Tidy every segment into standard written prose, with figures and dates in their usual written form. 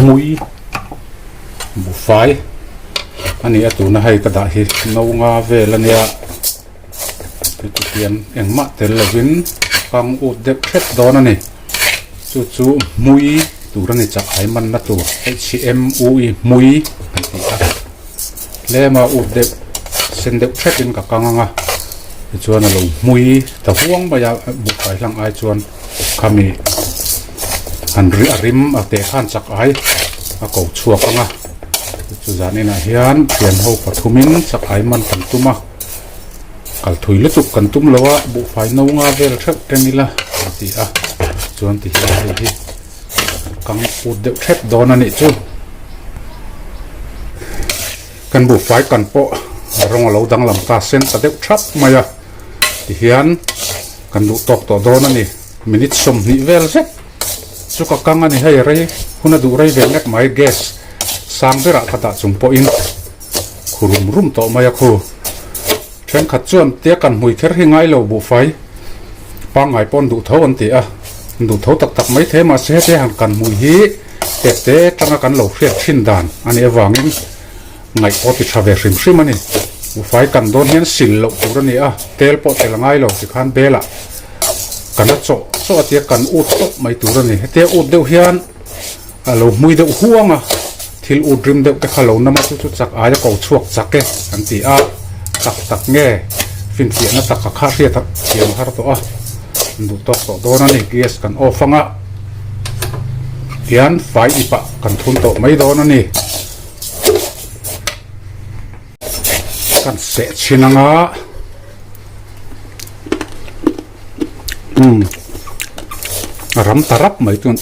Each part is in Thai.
มุยบุฟไฟอันนี้ตัวน่ะให้กระดาษหินเอางาเวลเนี่ยเป็นตัวเทียนเอ็งมะเตลวินกังอุดเด็กเพชรดอนนี่จู่ๆมุยตัวนี้จะให้มันนะตัว HM มุยมุยอันนี้แล้วมาอุดเด็กเส้นเด็กเพชรเป็นกับกังงาชวนเรามุยแต่ห่วงไปยาบุกไปหลังไอชวนขมีหันริมเอาเตะขันสักไอเอาเกาชัวกังจุดนี้นะเฮียนเปลี่ยนหัวปัทุมินสักไอมันกันตุ้มกัลถุยลุตุกันตุ้มแล้วว่าบุกไฟนงาเวลเช็คกันนี่ละตีชวนตีที่กังอุดเด็กเช็คโดนนี่จู่กันบุกไฟกันโปรองเราดังลำตาเส้นตะเด็กชับมาอ่ะที่เฮียนกันดูตกต่อโดนนี่มินิสมนี่เวลเซ็ตสุขกังอันนี้ให้ไรคุณดูไรเวลเล็กไม่แก๊สสร้างเรื่องขดาจุ่มปอินคุรุมต่อมาอ่ะคูเช่นขัดจวนเตี้ยกันหุยแค่ให้ง่ายเราบุกไฟปังไงปนดูเท่าอันตีอ่ะดูเท่าตักไม่เทมาเสียเสียหันกันมุยฮีเตะตั้งกันเราเฟียดชินดานอันนี้วางอินไงพอติดชาเวริมซิมันนี่ไฟกันโดนเห็นสิลล์ตัวนี้อ่ะเตลปอเตลง่ายเราสิคันเบล่ะกันนัดโซ่เตียกันอุดตบไม่ตัวนี้เตียอุดเดียวเฮียนเรามุยเดียวห่วงอ่ะทิลอุดริมเดียวแต่ขลุ่นน้ำมันชุดจักอาจะเกาชวกจักเกอันตีอ่ะตักแง่ฟินเสียนะตักข้าเสียทักเสียงฮาร์ตัวอ่ะดูตบโดนนี่เกียสกันโอฟังอ่ะเฮียนไฟอีปะกันทุนโตไม่โดนนี่กันเสะชินังอ่ะรำตารับไม่ตัว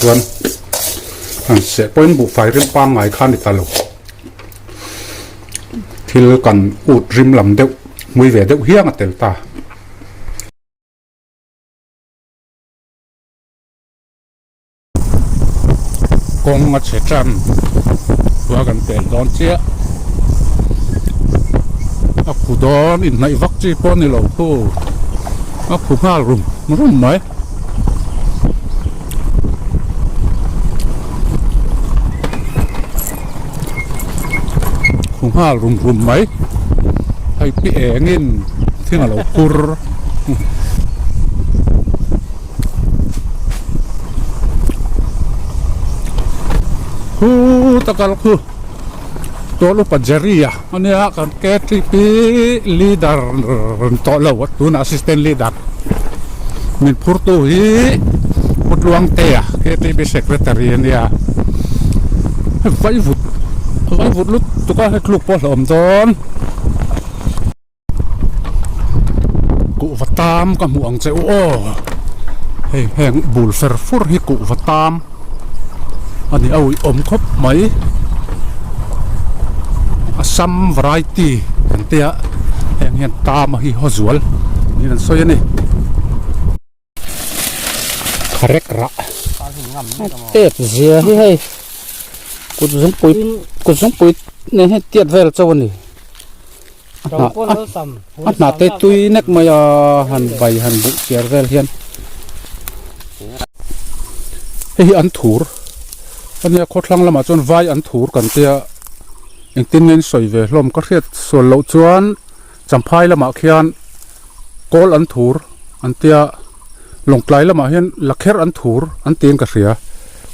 กันเสะเป็นบุกไฟริมปังไงข้านิตาลุที่เลือกันอุดริมลำเดียวมือเวเดียวเฮี้ยงเตลตากงมาเฉจันว่ากันเตลดอนเจ้าaku don in naik vakci pon ni loh ko aku hal rum mai aku hal rum mai hai pi enginที่น่ะเราkur takal kuตัวลูกปัจจารีอ่ะอันนี้กันแกที่ปีลีดาร์ตัวเราวัดตัวน่ะ assistant leader มีพูดตัวฮีพูดลวงเตะแกที่เป็น secretary เนี่ยไว้วุดลุกตัวก็ให้ลูกพ่อหลอมตอนกูวัดตามกับหมวงเจ้าโอ้ให้แห่งบุลเฟอร์ฟูร์ให้กูวัดตามอันนี้เอาอมครบไหมซัมวารายตี้กันเตะแห่งเห็นตามาฮิฮอซัวลนี่นั่นสวยนี่คาเรกระเตะเสียให้กุศลปุยเนี่ยให้เตียดเวลเจ้าวันนี้อันน่าเตะตุยนักมายาหันใบหันบุเสียเวลเฮียนให้อันถูร์อันนี้โคตรลังละมาจนไวอันถูร์กันเตะเองตินเงินสวยเวลมก็เรียกส่วนเหล่าจวนจำพายละมาเขียนโกลอันถูร์อันเตียลงไกลละมาเห็นลักเคร์อันถูร์อันตีนกระเสีย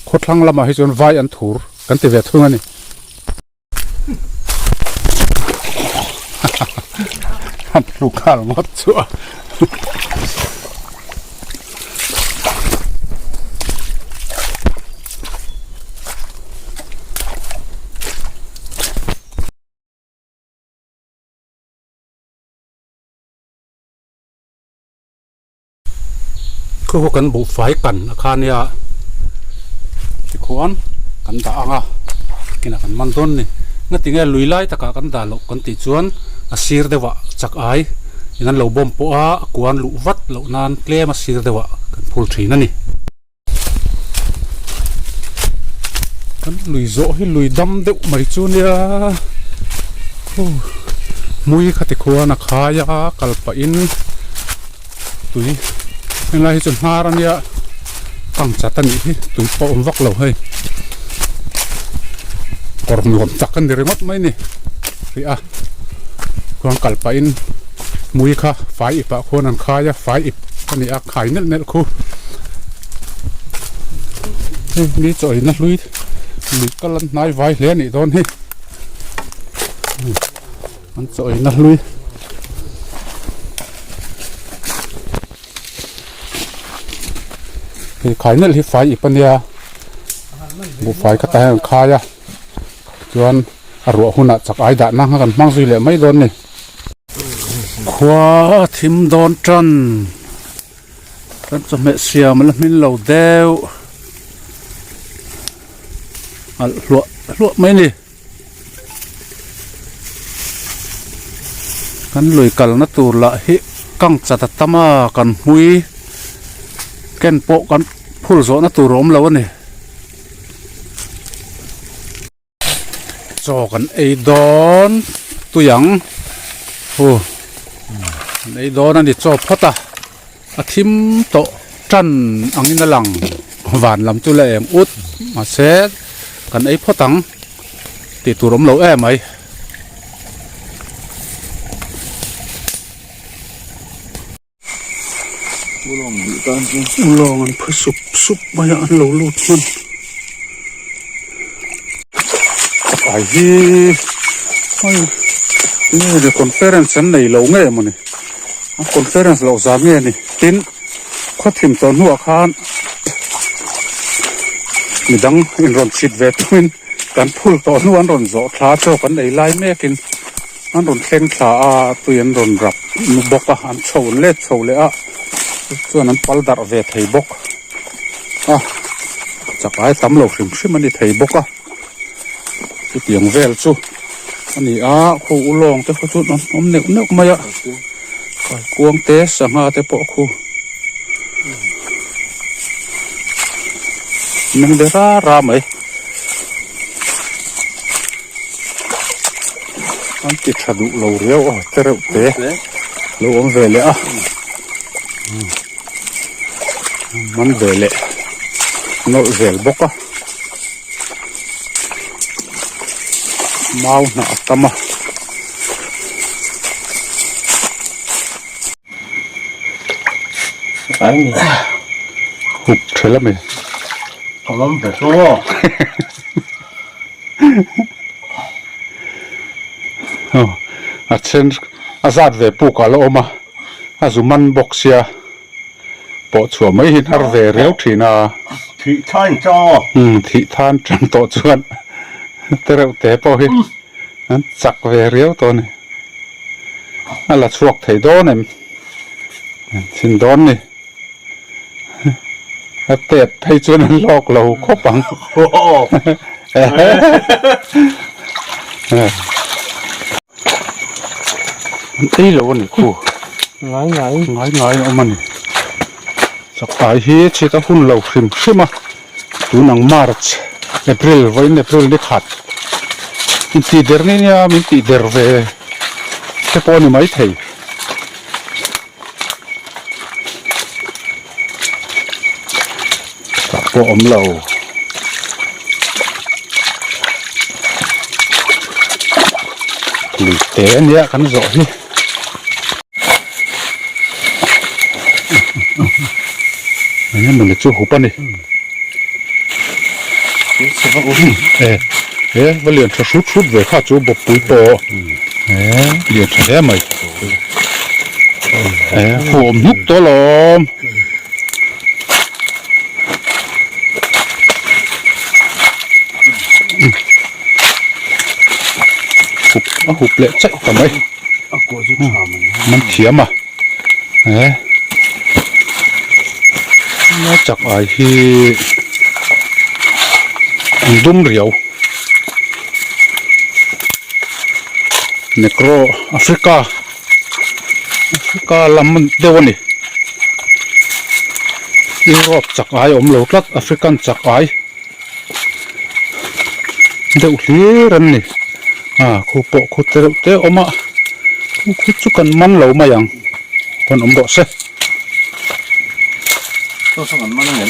โคตรลังละมาให้จนไวอันถูร์กันเตะเวทเท่านั้นนี่ฮันลูกข้าหมดชัวคือพวกกันบุกไฟกันอาคารเนี่ยสิขวนกันด่างอ่ะกินกันมันต้นนี่งั้นติงเงลุยไล่ตะกากันด่าหลอกกันติจวนอาศิรเดวะจักไองั้นเราบ่มปัวกวนลุวัดเรานานเคลมาศิรเดวะกันพูดถีนั่นนี่กันลุยโซ่ให้ลุยดำเดวไม่จูเนี่ยมุยขัดขวานขายากัลปะอินตุยเวลาที่จนหารันเนี่ยตั้งจัดตันนี้ตุยปอมวักเราให้ korm lom takan diringot mai ni ria kuang kalpa in mui kha fai ipa khonan khaya fai ip ani a khai nel nel khu ni choi na lui kalan nai vai le ni don hi an choi na lui hi khai nel hi fai ipania bu fai ka ta khaya chuan arwa huna chak ai da na kan mang zui le mai don ni khwa thim don tran kan chome siam la min lo deu al lo mai ni kan loi kal na tur la hi kang chata tama kan hui ken po kan phul zo na tur rom lo ni cho kan ei don tuyang ei don ani cho phota a thim to tran angin lang van lam tu le em ut ma se kan ei photang ti turom lo em ai ulong an phusup sup maya an lo lut man ai hi ni de conference an nei lo nge mo ni conference lo za nge ni tin khothim ton hu khan midang in ron chit ve twin kan phul to nu an ron zo thla cho kan ei lai mekin an ron thleng thla a tuin ron rap nu boka an chhon le a chuan an pal dar ve thei bok chakai tam lo hrim hrim ani thei boka ti tiang vel chu ani a khu ulong te khu chu om nek maya kai kuang te sanga te po khu nang de ra mai an ti thadu lo reu te reu te lo om ve le a man ve le no vel boka mau na tama ai ni hụt thế lắm mày không phải số trên azad về pu cả lỗ mà azuman boxia bộ chùa mấy hin ar về réo thì na thị than cho thị than trong tổ chuan tê rêu té po hi chặt về réo to này là chuộc thầy đó này xin đón này tết thầy chuan lọc lầu khóc bằng tí lỗ này khu ngái ông mình chắc phải hi chỉ ta hun lầu phim phim à tu nang March April với April đi khát mình ti der này nha mình ti der về cái po này mấy thầy các po ấm lầu lì té nhé cắn rõ đi anh mình là chú hụp anh đi và liền cho sút về khá chú bột bụi bò liền cho thế mày hộm hút to lắm hụp lệ chạy cả mấy mình thiếm à nó chắc ai thì đúng rượu necro Africa làm mình đâu nè Europe chắc ai ôm lâu lắm African chắc ai đâu lý rần nè khu bộ khu tế ôm ạ khu chú cần mắn lâu mà yang còn ôm độ xe tôi sao còn mang đến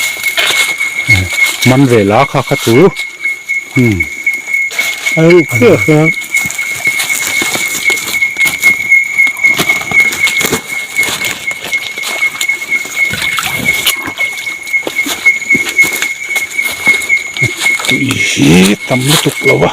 man về lá khá khá chú เพื่อครับอีทำไม่ถูกแล้ววะ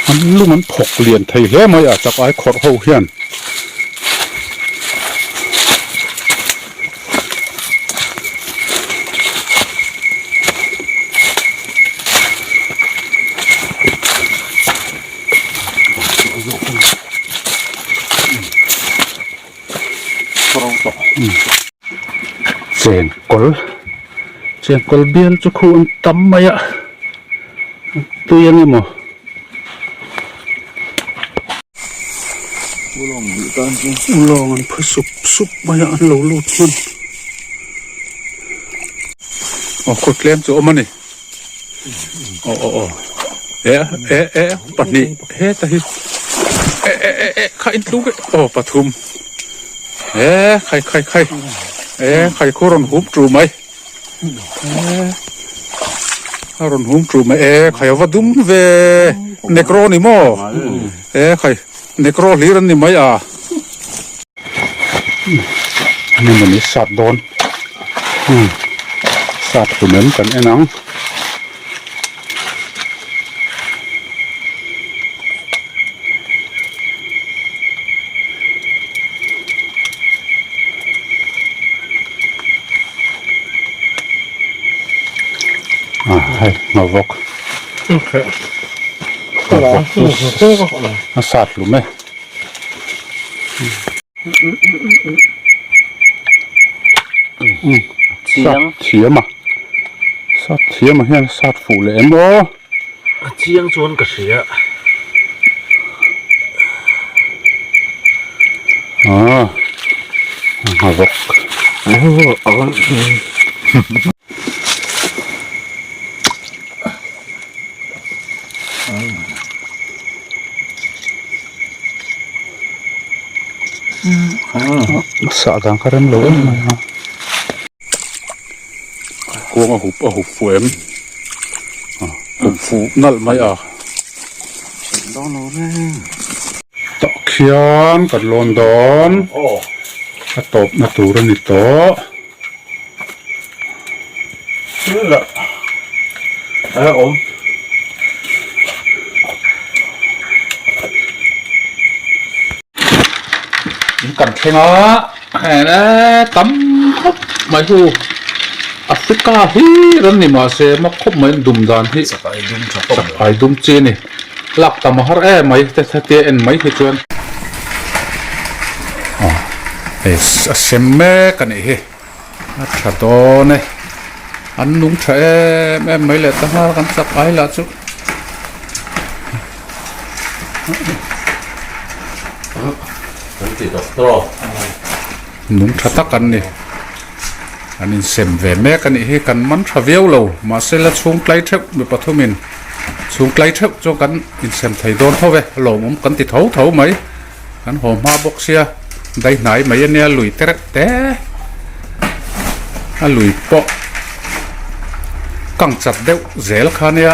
มันลูกมันผกเรียนไทยเฮ้มาอยากจะไปขอดเขาเฮียนเสียงกลเบียนจะคูนตั้มมาอะตัวยังไงมั้งลองมันเพื่อสุบมาอะโลมันอ๋อคนเลี้ยงจะเอามันนี่อ๋อปัดนี้ตาฮิข้าอินลูกปทุมใครใครโครนหุบจูไหมรนหุบจูไหมใครว่าดุมเวเนกโรนี่มั้งใครเนกโรลีรันนี่ไหมนี่มันนี่สัตว์โดนสัตว์เหมือนกันไอ้น้องให้มาวกมาสัตว์หรือไม่สัตว์เทียมสัตว์เทียมเฮียสัตว์ฝูแหลมบ่เชียงชวนกระเสียมาวกSagang ka rin loon mo ha. Kung hup fuem. Hup fu nal may Takyan kat London. Atop naturan ito. Cảnh khen á tắm khóc mấy hu Africa hi ran ni ma se ma khop mai dum dan hi ai dum che ni lak tam har mai te en mai he chuan semme kan hi a tha to ne an nung tha em mai le ta har kan sak ai la chu nung tha tak kan ni anin sem ve me kan hi kan man thaviau lo ma se la chung klai thep mi pathumin chung klai thep cho kan in sem thai don thove lo mum kan ti thau mai kan ho ma bok sia dai nai mai ania lui teret te a lui po kang chat deuh zel khania